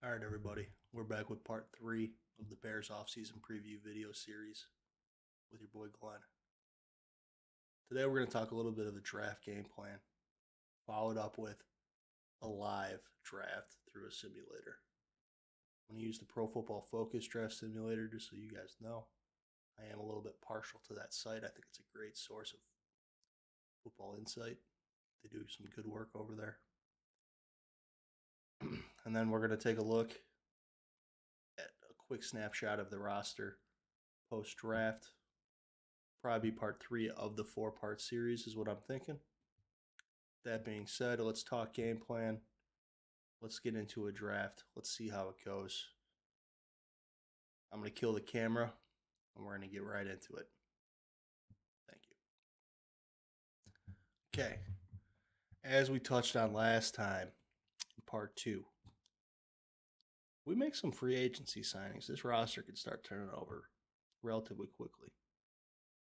All right, everybody. We're back with part 3 of the Bears offseason preview video series with your boy Glenn. Today, we're going to talk a little bit of the draft game plan, followed up with a live draft through a simulator. I'm going to use the Pro Football Focus draft simulator just so you guys know. I am a little bit partial to that site. I think it's a great source of football insight. They do some good work over there. And then we're going to take a look at a quick snapshot of the roster post-draft. Probably part 3 of the 4-part series is what I'm thinking. That being said, let's talk game plan. Let's get into a draft. Let's see how it goes. I'm going to kill the camera, and we're going to get right into it. Thank you. Okay. As we touched on last time, in part 2, we make some free agency signings. This roster could start turning over relatively quickly.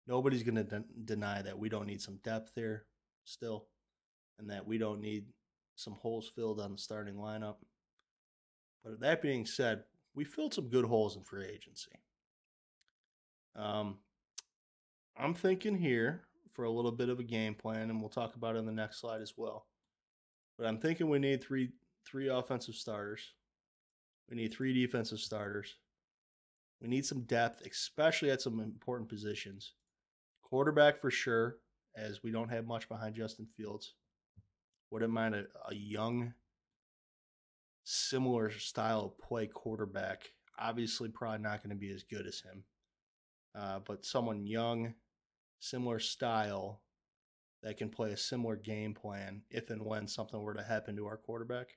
Nobody's going to deny that we don't need some depth here still, and that we don't need some holes filled on the starting lineup. But that being said, we filled some good holes in free agency. I'm thinking here for a little bit of a game plan, and we'll talk about it in the next slide as well. But I'm thinking we need three offensive starters. We need 3 defensive starters. We need some depth, especially at some important positions. Quarterback for sure, as we don't have much behind Justin Fields. Wouldn't mind a young, similar style of play quarterback. Obviously, probably not going to be as good as him. But someone young, similar style, that can play a similar game plan if and when something were to happen to our quarterback.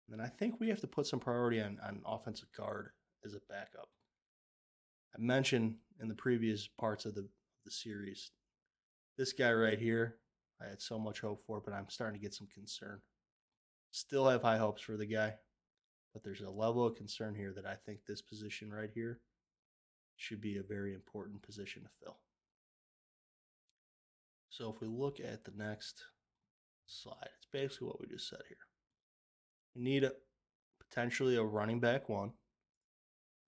And then I think we have to put some priority on offensive guard as a backup. I mentioned in the previous parts of the series, this guy right here, I had so much hope for, but I'm starting to get some concern. Still have high hopes for the guy, but there's a level of concern here that I think this position right here should be a very important position to fill. So if we look at the next slide, it's basically what we just said here. We need potentially a running back 1.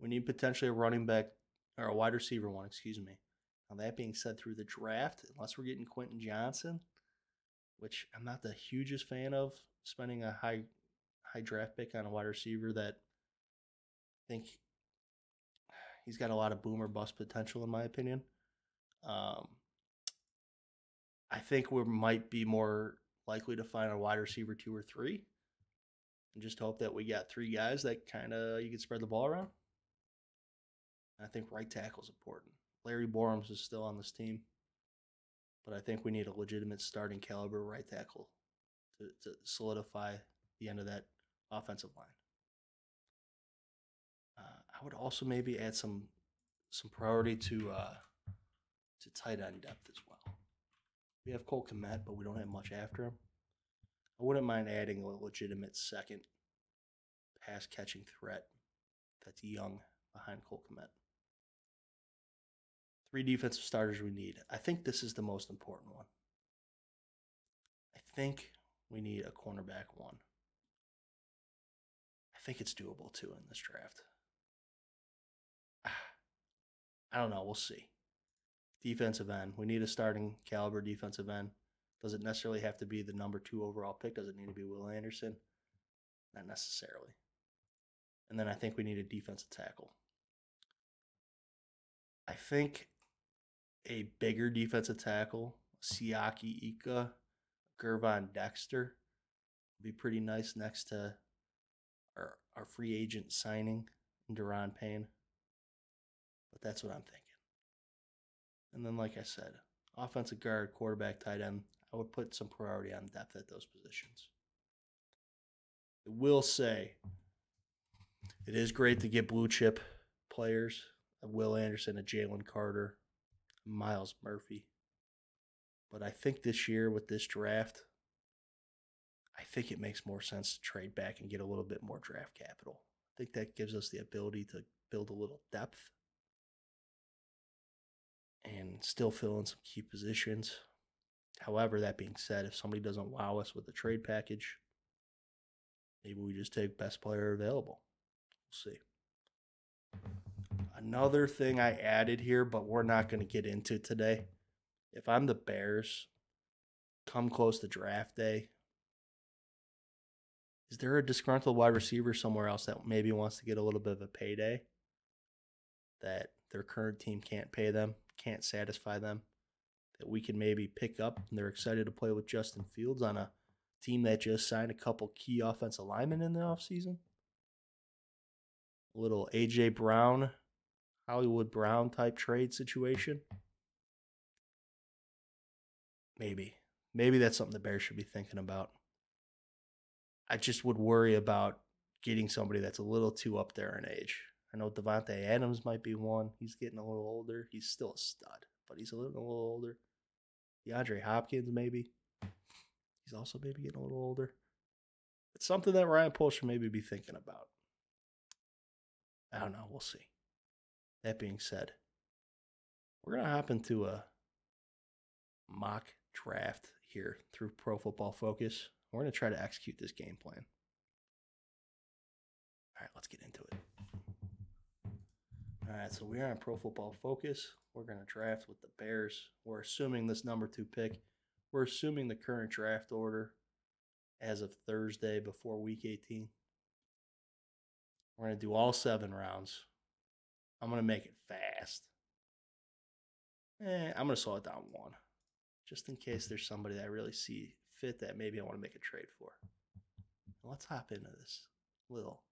We need potentially a running back or a wide receiver 1, excuse me. Now that being said, through the draft, unless we're getting Quentin Johnson, which I'm not the hugest fan of, spending a high draft pick on a wide receiver that I think he's got a lot of boom or bust potential in my opinion. I think we might be more likely to find a wide receiver 2 or 3. And just hope that we got 3 guys that kind of you can spread the ball around. I think right tackle is important. Larry Borums is still on this team, but I think we need a legitimate starting caliber right tackle to solidify the end of that offensive line. I would also maybe add some priority to tight end depth as well. We have Cole Kmet, but we don't have much after him. I wouldn't mind adding a legitimate second pass-catching threat that's young behind Cole Kmet. 3 defensive starters we need. I think this is the most important one. I think we need a cornerback 1. I think it's doable too in this draft. I don't know. We'll see. Defensive end. We need a starting caliber defensive end. Does it necessarily have to be the number 2 overall pick? Does it need to be Will Anderson? Not necessarily. And then I think we need a defensive tackle. I think a bigger defensive tackle, Siaki Ika, Gervon Dexter, would be pretty nice next to our free agent signing, Deron Payne. But that's what I'm thinking. And then, like I said, offensive guard, quarterback, tight end, I would put some priority on depth at those positions. I will say it is great to get blue chip players, a Will Anderson, a Jalen Carter, a Miles Murphy. But I think this year with this draft, I think it makes more sense to trade back and get a little bit more draft capital. I think that gives us the ability to build a little depth and still fill in some key positions. However, that being said, if somebody doesn't wow us with a trade package, Maybe we just take best player available. We'll see. Another thing I added here, but we're not going to get into today. If I'm the Bears, come close to draft day, is there a disgruntled wide receiver somewhere else that maybe wants to get a little bit of a payday that their current team can't pay them, can't satisfy them, that we can maybe pick up and they're excited to play with Justin Fields on a team that just signed a couple key offensive linemen in the offseason? A little A.J. Brown, Hollywood Brown type trade situation? Maybe. Maybe that's something the Bears should be thinking about. I just would worry about getting somebody that's a little too up there in age. I know Devontae Adams might be one. He's getting a little older. He's still a stud, but he's a little older. DeAndre Hopkins, maybe. He's also maybe getting a little older. It's something that Ryan Poles should maybe be thinking about. I don't know. We'll see. That being said, we're going to hop into a mock draft here through Pro Football Focus. We're going to try to execute this game plan. All right, let's get into it. All right, so we are on Pro Football Focus. We're going to draft with the Bears. We're assuming this number 2 pick. We're assuming the current draft order as of Thursday before Week 18. We're going to do all 7 rounds. I'm going to make it fast. I'm going to slow it down 1, just in case there's somebody that I really see fit that maybe I want to make a trade for. Let's hop into this little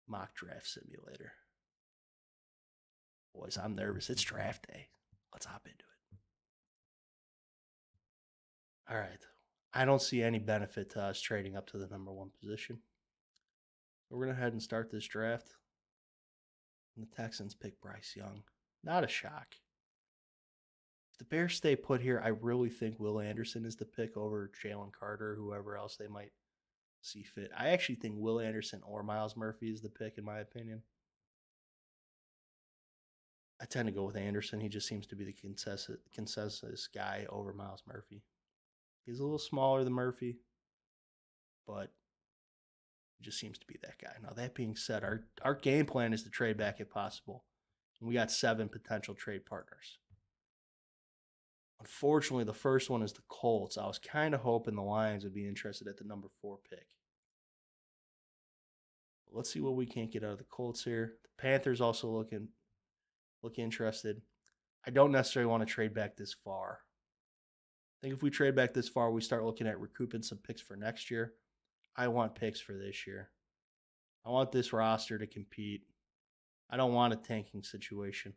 mock draft simulator. Boys, I'm nervous. It's draft day. Let's hop into it. All right. I don't see any benefit to us trading up to the number 1 position. We're going to head and start this draft. And the Texans pick Bryce Young. Not a shock. If the Bears stay put here, I really think Will Anderson is the pick over Jalen Carter, whoever else they might see fit. I actually think Will Anderson or Myles Murphy is the pick, in my opinion. I tend to go with Anderson. He just seems to be the consensus guy over Myles Murphy. He's a little smaller than Murphy, but he just seems to be that guy. Now, that being said, our game plan is to trade back if possible. And we got 7 potential trade partners. Unfortunately, the first one is the Colts. I was kind of hoping the Lions would be interested at the number 4 pick. But let's see what we can't get out of the Colts here. The Panthers also look interested. I don't necessarily want to trade back this far. I think if we trade back this far, we start looking at recouping some picks for next year. I want picks for this year. I want this roster to compete. I don't want a tanking situation.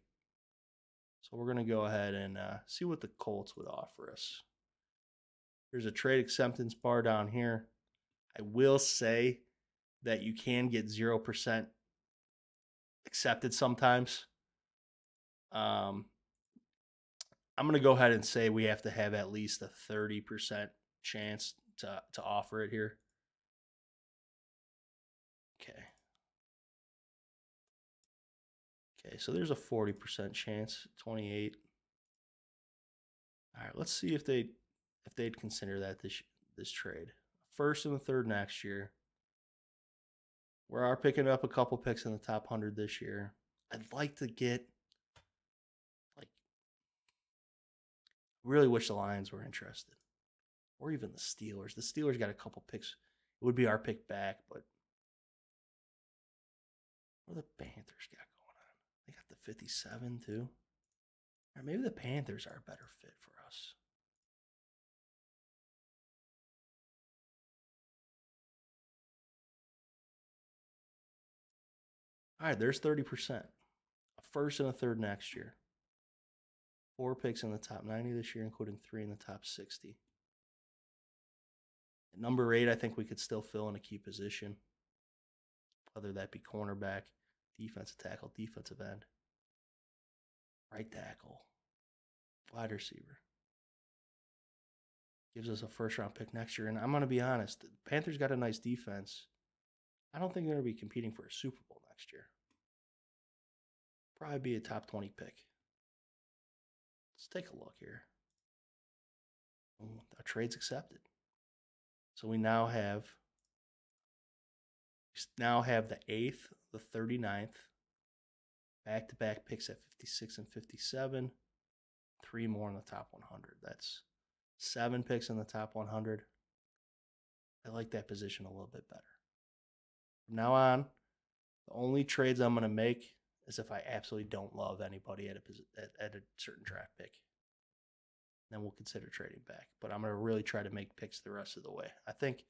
So we're going to go ahead and see what the Colts would offer us. There's a trade acceptance bar down here. I will say that you can get 0% accepted sometimes. I'm going to go ahead and say we have to have at least a 30% chance to offer it here. Okay, so there's a 40% chance, 28. All right, let's see if they'd consider that this trade. 1st and the 3rd next year. We are picking up a couple picks in the top 100 this year. I'd like to get, really wish the Lions were interested. Or even the Steelers. The Steelers got a couple picks. It would be our pick back, but what do the Panthers got going on? They got the 57 too. Or maybe the Panthers are a better fit for us. All right, there's 30%. A 1st and a 3rd next year. 4 picks in the top 90 this year, including 3 in the top 60. At number 8, I think we could still fill in a key position, whether that be cornerback, defensive tackle, defensive end, right tackle, wide receiver. Gives us a 1st-round pick next year. And I'm going to be honest, the Panthers got a nice defense. I don't think they're going to be competing for a Super Bowl next year. Probably be a top 20 pick. Let's take a look here. Our trade's accepted. So we now have now have the 8th, the 39th, back-to-back picks at 56 and 57, 3 more in the top 100. That's 7 picks in the top 100. I like that position a little bit better. From now on, the only trades I'm going to make is if I absolutely don't love anybody at a certain draft pick. Then we'll consider trading back. But I'm going to really try to make picks the rest of the way. I think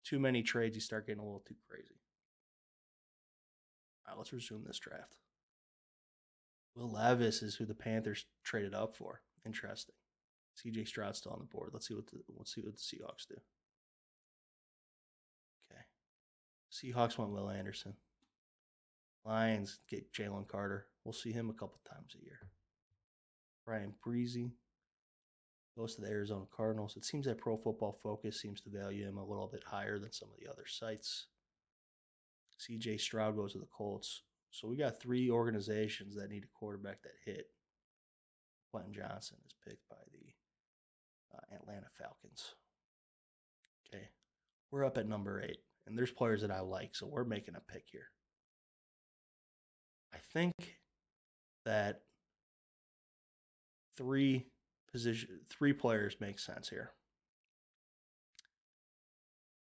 too many trades, you start getting a little too crazy. All right, let's resume this draft. Will Levis is who the Panthers traded up for. Interesting. C.J. Stroud's still on the board. Let's see what the Seahawks do. Okay. Seahawks want Will Anderson. Lions get Jalen Carter. We'll see him a couple times a year. Ryan Breezy goes to the Arizona Cardinals. It seems that Pro Football Focus seems to value him a little bit higher than some of the other sites. C.J. Stroud goes to the Colts. So we got 3 organizations that need a quarterback that hit. Quentin Johnson is picked by the Atlanta Falcons. Okay. We're up at number 8. And there's players that I like, so we're making a pick here. I think that 3 players make sense here.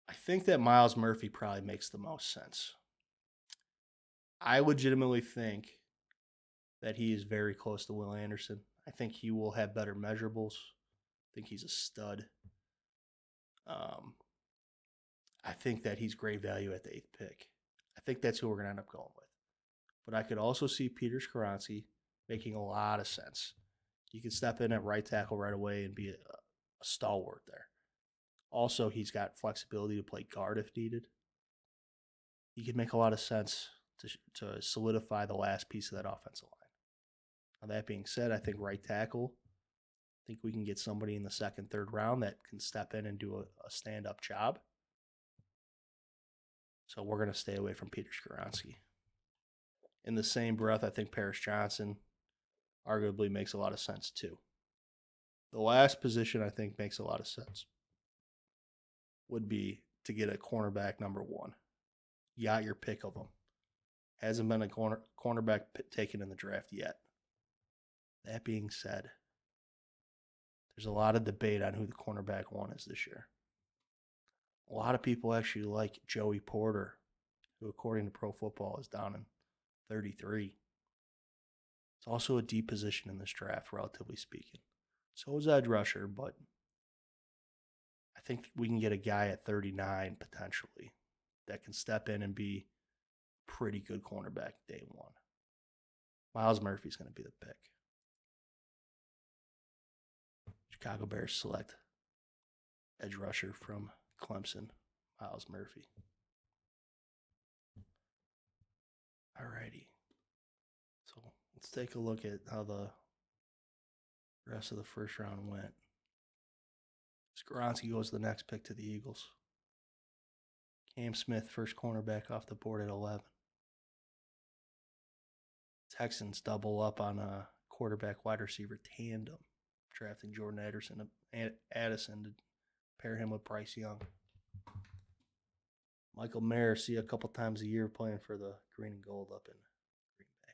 I think that Myles Murphy probably makes the most sense. I legitimately think that he is very close to Will Anderson. I think he will have better measurables. I think he's a stud. I think that he's great value at the 8th pick. I think that's who we're going to end up going with. But I could also see Peter Skoronski making a lot of sense. He could step in at right tackle right away and be a stalwart there. Also, he's got flexibility to play guard if needed. He could make a lot of sense to solidify the last piece of that offensive line. Now, that being said, I think right tackle, I think we can get somebody in the 2nd, 3rd round that can step in and do a stand-up job. So we're going to stay away from Peter Skoronski. In the same breath, I think Paris Johnson arguably makes a lot of sense too. The last position I think makes a lot of sense would be to get a cornerback number 1. You got your pick of them. Hasn't been a cornerback taken in the draft yet. That being said, there's a lot of debate on who the cornerback 1 is this year. A lot of people actually like Joey Porter, who according to Pro Football is down in 33. It's also a deep position in this draft, relatively speaking. So is edge rusher, but I think we can get a guy at 39 potentially that can step in and be pretty good cornerback day 1. Myles Murphy's going to be the pick. Chicago Bears select edge rusher from Clemson, Myles Murphy. Alrighty. So let's take a look at how the rest of the first round went. Skoronski goes to the next pick to the Eagles. Cam Smith, first cornerback off the board at 11. Texans double up on a quarterback wide receiver tandem, drafting Jordan Addison to pair him with Bryce Young. Michael Mayer, see a couple times a year playing for the green and gold up in Green Bay.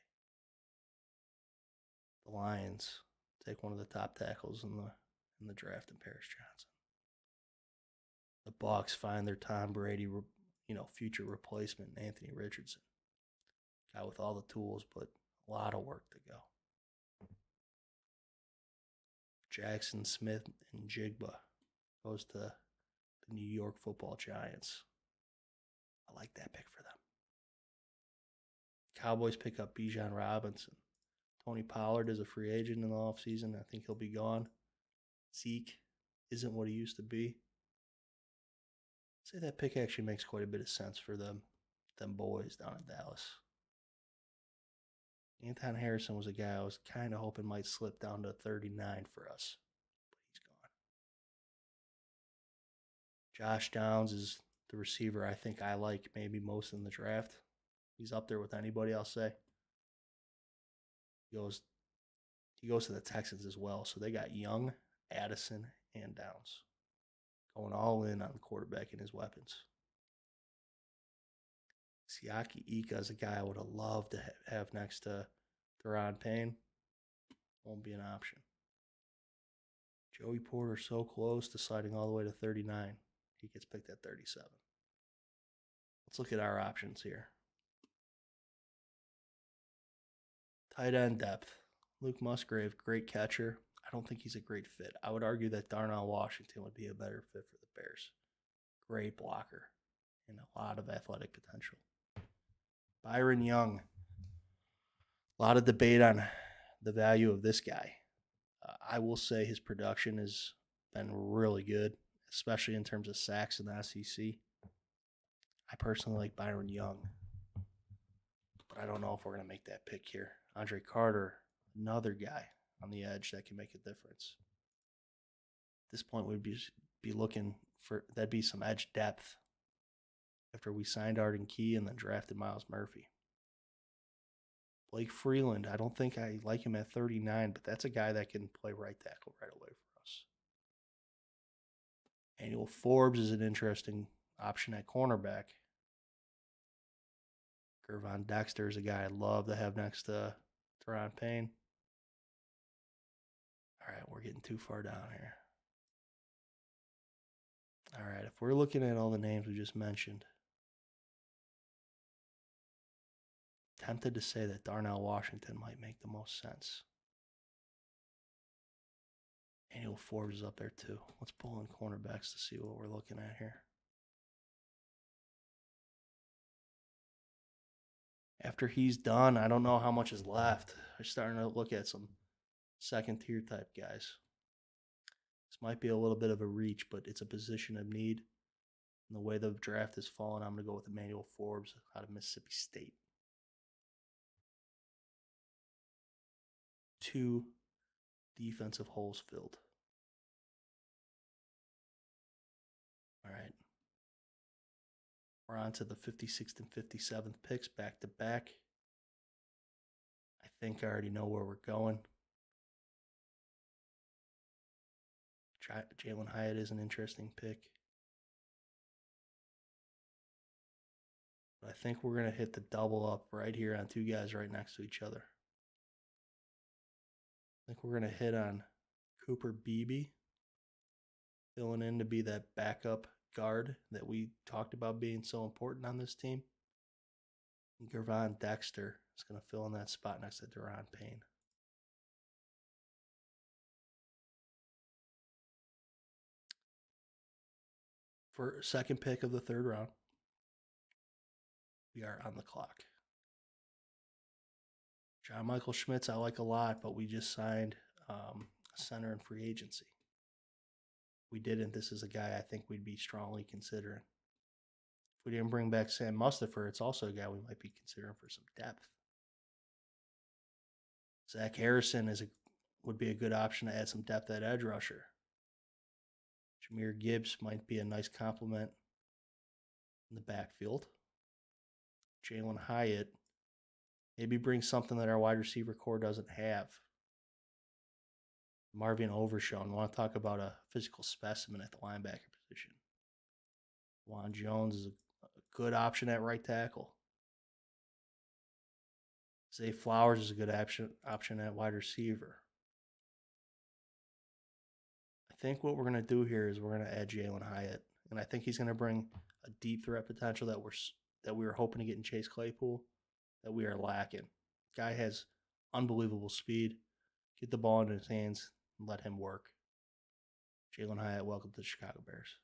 The Lions take one of the top tackles in the draft in Paris Johnson. The Bucs find their Tom Brady, future replacement, Anthony Richardson. Guy with all the tools, but a lot of work to go. Jackson Smith and Jigba goes to the New York Football Giants. I like that pick for them. Cowboys pick up Bijan Robinson. Tony Pollard is a free agent in the offseason. I think he'll be gone. Zeke isn't what he used to be. I'd say that pick actually makes quite a bit of sense for them boys down in Dallas. Anton Harrison was a guy I was kind of hoping might slip down to 39 for us, but he's gone. Josh Downs is the receiver I think I like maybe most in the draft. He's up there with anybody, I'll say. He goes to the Texans as well. So they got Young, Addison, and Downs going all in on the quarterback and his weapons. Siaki Ika is a guy I would have loved to have next to Deron Payne. Won't be an option. Joey Porter so close to sliding all the way to 39. He gets picked at 37. Let's look at our options here. Tight end depth. Luke Musgrave, great catcher. I don't think he's a great fit. I would argue that Darnell Washington would be a better fit for the Bears. Great blocker and a lot of athletic potential. Byron Young. A lot of debate on the value of this guy. I will say his production has been really good, especially in terms of sacks in the SEC. I personally like Byron Young, but I don't know if we're going to make that pick here. Andre Carter, another guy on the edge that can make a difference. At this point, we'd be looking for, that'd be some edge depth after we signed Arden Key and then drafted Miles Murphy. Blake Freeland, I don't think I like him at 39, but that's a guy that can play right tackle right away for us. Emmanuel Forbes is an interesting option at cornerback. Gervon Dexter is a guy I'd love to have next to Deron Payne. All right, we're getting too far down here. All right, if we're looking at all the names we just mentioned, tempted to say that Darnell Washington might make the most sense. Emmanuel Forbes is up there too. Let's pull in cornerbacks to see what we're looking at here. After he's done, I don't know how much is left. I'm starting to look at some second-tier type guys. This might be a little bit of a reach, but it's a position of need. And the way the draft is falling, I'm going to go with Emmanuel Forbes out of Mississippi State. 2 defensive holes filled. All right. We're on to the 56th and 57th picks back to back. I think I already know where we're going. Jalen Hyatt is an interesting pick. But I think we're going to hit the double up right here on 2 guys right next to each other. I think we're going to hit on Cooper Beebe, filling in to be that backup guard that we talked about being so important on this team. And Gervon Dexter is going to fill in that spot next to Deron Payne. For second pick of the 3rd round, we are on the clock. John Michael Schmitz, I like a lot, but we just signed a center in free agency. We didn't. This is a guy I think we'd be strongly considering. If we didn't bring back Sam Mustipher, it's also a guy we might be considering for some depth. Zach Harrison would be a good option to add some depth at edge rusher. Jahmyr Gibbs might be a nice complement in the backfield. Jalen Hyatt maybe brings something that our wide receiver core doesn't have. Marvin Overshown, we want to talk about a physical specimen at the linebacker position. Juwan Jones is a good option at right tackle. Zay Flowers is a good option at wide receiver. I think what we're going to do here is we're going to add Jalen Hyatt, and I think he's going to bring a deep threat potential that we were hoping to get in Chase Claypool that we are lacking. Guy has unbelievable speed. Get the ball in his hands and let him work. Jalen Hyatt, welcome to the Chicago Bears.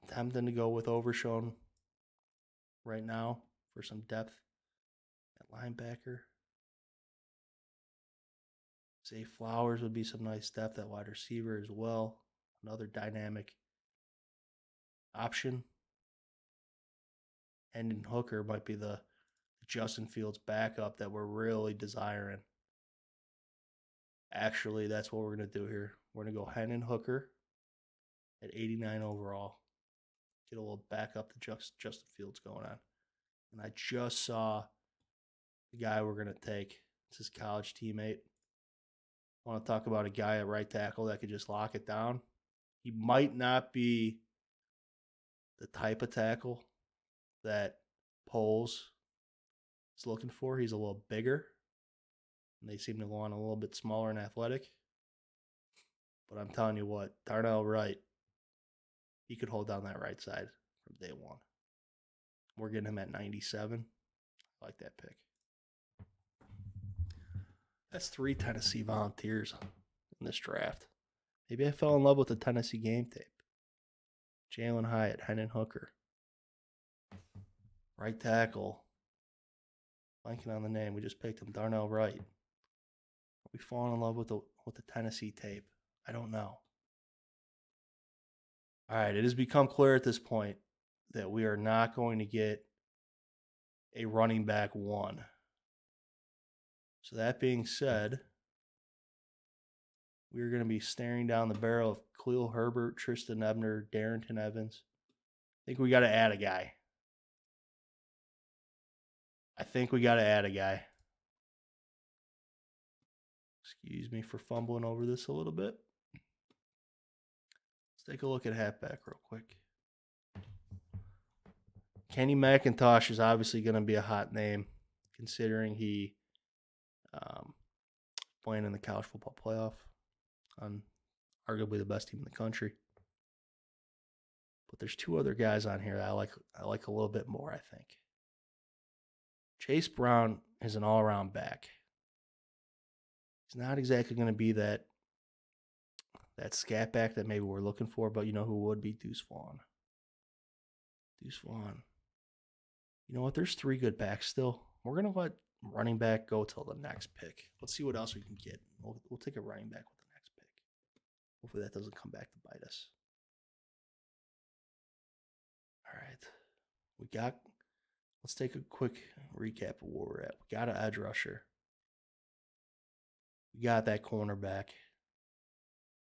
I'm tempted to go with Overshown right now for some depth at linebacker. Zay Flowers would be some nice depth at wide receiver as well. Another dynamic option. Hendon Hooker might be the Justin Fields backup that we're really desiring. Actually, that's what we're going to do here. We're going to go Hendon Hooker at 89 overall. Get a little backup to Justin Fields going on. And I just saw the guy we're going to take It's his college teammate. Want to talk about a guy at right tackle that could just lock it down? He might not be the type of tackle that Poles is looking for. He's a little bigger, and they seem to want a little bit smaller and athletic. But I'm telling you what, Darnell Wright, he could hold down that right side from day one. We're getting him at 97. I like that pick. That's 3 Tennessee Volunteers in this draft. Maybe I fell in love with the Tennessee game tape. Jalen Hyatt, Hendon Hooker. Right tackle. Blanking on the name. We just picked him. Darnell Wright. Are we falling in love with the Tennessee tape? I don't know. All right, it has become clear at this point that we are not going to get a running back 1. So that being said, we're going to be staring down the barrel of Khalil Herbert, Tristan Ebner, Darrington Evans. I think we got to add a guy. Excuse me for fumbling over this a little bit. Let's take a look at halfback real quick. Kenny McIntosh is obviously going to be a hot name, considering he playing in the college football playoff on arguably the best team in the country. But there's 2 other guys on here that I like a little bit more, I think. Chase Brown is an all-around back. He's not exactly going to be that scat back that maybe we're looking for, but you know who would be? Deuce Vaughn. Deuce Vaughn. You know what? There's 3 good backs still. We're going to let running back go till the next pick. Let's see what else we can get. We'll take a running back with the next pick. Hopefully that doesn't come back to bite us. All right. Let's take a quick recap of where we're at. We got an edge rusher. We got that cornerback.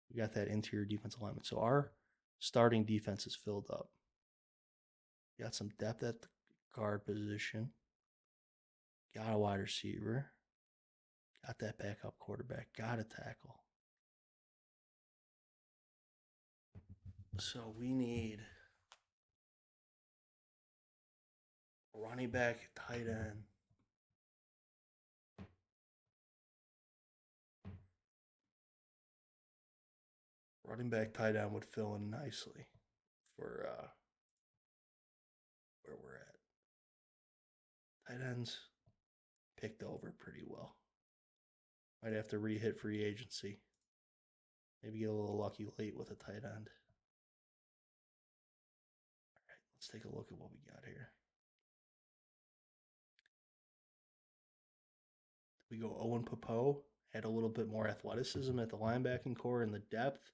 We got that interior defensive lineman. So our starting defense is filled up. We got some depth at the guard position. Got a wide receiver. Got that backup quarterback. Got a tackle. So we need running back, tight end. Running back, tight end would fill in nicely for where we're at. Tight ends picked over pretty well. Might have to re-hit free agency. Maybe get a little lucky late with a tight end. All right, let's take a look at what we got here. We go Owen Popo, had a little bit more athleticism at the linebacking core and the depth.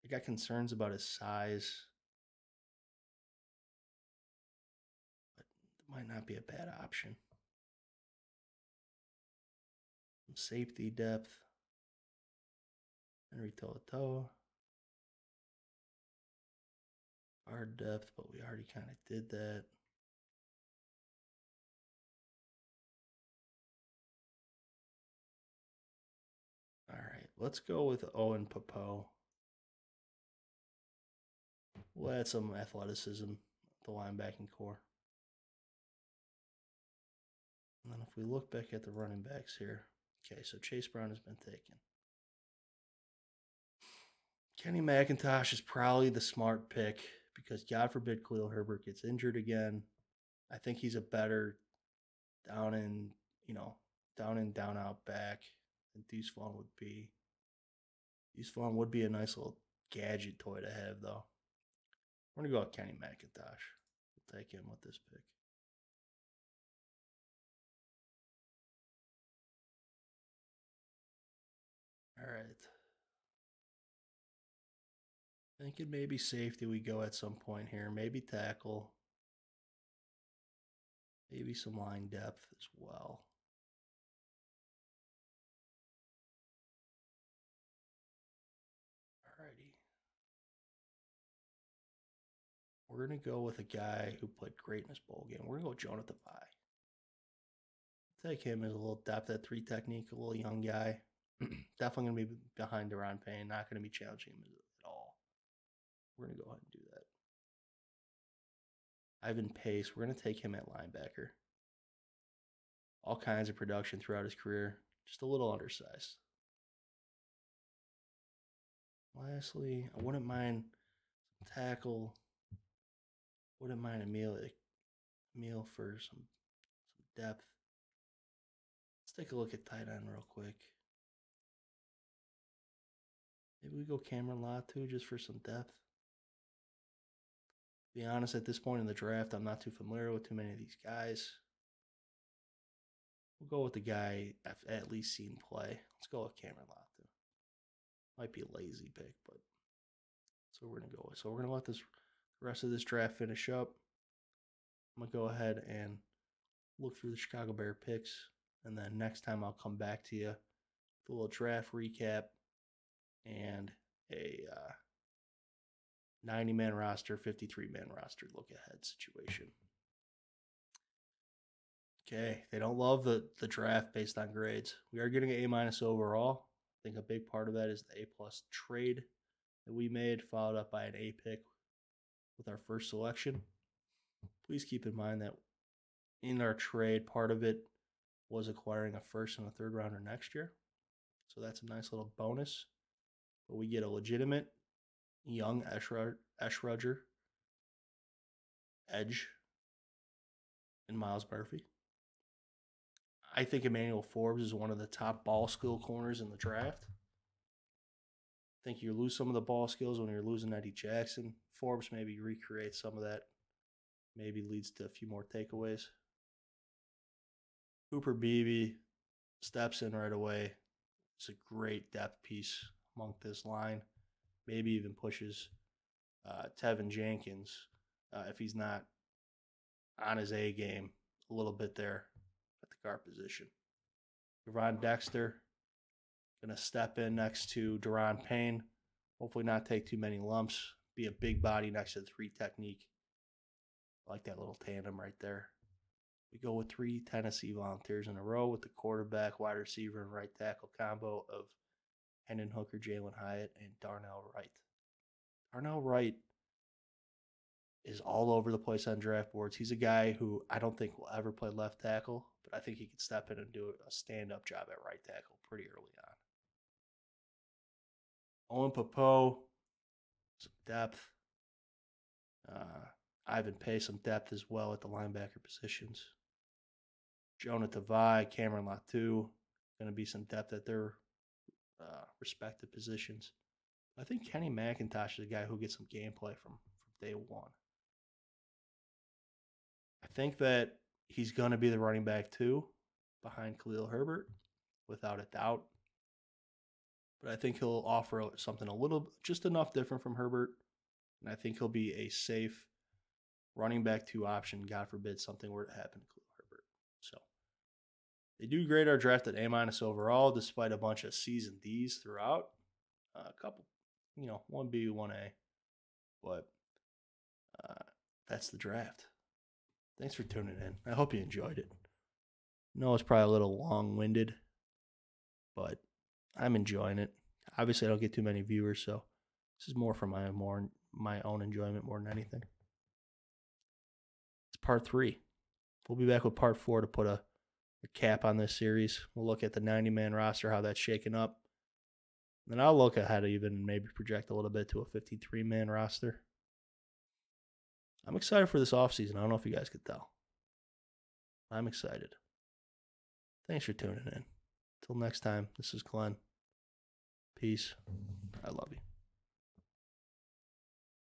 I got concerns about his size, but it might not be a bad option. Some safety depth. Henry Toto. Guard depth, but we already kind of did that. All right, let's go with Owen Popo. We'll add some athleticism at the linebacking core. And then if we look back at the running backs here, okay, so Chase Brown has been taken. Kenny McIntosh is probably the smart pick because God forbid Khalil Herbert gets injured again. I think he's a better down and down out back than Deuce Vaughn would be. Deuce Vaughn would be a nice little gadget toy to have, though. We're going to go with Kenny McIntosh. We'll take him with this pick. All right. Thinking maybe safety we go at some point here. Maybe tackle. Maybe some line depth as well. Alrighty. We're going to go with a guy who played great in this bowl game. We're going to go Jonathan Vi. take him as a little depth at 3 technique, a little young guy. Definitely going to be behind Deron Payne. Not going to be challenging him at all. We're going to go ahead and do that. Ivan Pace, we're going to take him at linebacker. All kinds of production throughout his career. Just a little undersized. Lastly, I wouldn't mind some tackle. Wouldn't mind a meal for some depth. Let's take a look at tight end real quick. Maybe we go Cameron Latu just for some depth. To be honest, at this point in the draft, I'm not too familiar with too many of these guys. We'll go with the guy I've at least seen play. Let's go with Cameron Latu. Might be a lazy pick, but that's what we're going to go with. So we're going to let the rest of this draft finish up. I'm going to go ahead and look through the Chicago Bear picks. And then next time I'll come back to you with a little draft recap and a 90-man roster, 53-man roster look-ahead situation. Okay, they don't love the draft based on grades. We are getting an A- overall. I think a big part of that is the A+ trade that we made, followed up by an A pick with our first selection. Please keep in mind that in our trade, part of it was acquiring a first and a third rounder next year. So that's a nice little bonus. But we get a legitimate young edge rusher, edge, and Miles Murphy. I think Emmanuel Forbes is one of the top ball skill corners in the draft. I think you lose some of the ball skills when you're losing Eddie Jackson. Forbes maybe recreates some of that. Maybe leads to a few more takeaways. Cooper Beebe steps in right away. It's a great depth piece among this line. Maybe even pushes Tevin Jenkins, if he's not on his A game, a little bit there at the guard position. Javon Dexter going to step in next to Deron Payne. Hopefully not take too many lumps. Be a big body next to the 3 technique. I like that little tandem right there. We go with 3 Tennessee Volunteers in a row with the quarterback, wide receiver, and right tackle combo of Hendon Hooker, Jalen Hyatt, and Darnell Wright. Darnell Wright is all over the place on draft boards. He's a guy who I don't think will ever play left tackle, but I think he could step in and do a stand-up job at right tackle pretty early on. Owen Popo, some depth. Ivan Pace, some depth as well at the linebacker positions. Jonah Tavai, Cameron Latu, going to be some depth at their respective positions. I think Kenny McIntosh is a guy who gets some gameplay from day one. I think that he's going to be the running back too, behind Khalil Herbert, without a doubt. But I think he'll offer something a little, just enough different from Herbert. And I think he'll be a safe running back 2 option, God forbid something were to happen to Khalil Herbert. So they do grade our draft at A- overall, despite a bunch of C's and D's throughout. A couple, 1B, 1A. But that's the draft. Thanks for tuning in. I hope you enjoyed it. I know it's probably a little long-winded, but I'm enjoying it. Obviously, I don't get too many viewers, so this is more for my own enjoyment more than anything. It's part 3. We'll be back with part 4 to put a cap on this series. We'll look at the 90-man roster, how that's shaken up. Then I'll look ahead even maybe project a little bit to a 53-man roster. I'm excited for this offseason. I don't know if you guys could tell. I'm excited. Thanks for tuning in. Till next time, this is Glenn. Peace. I love you.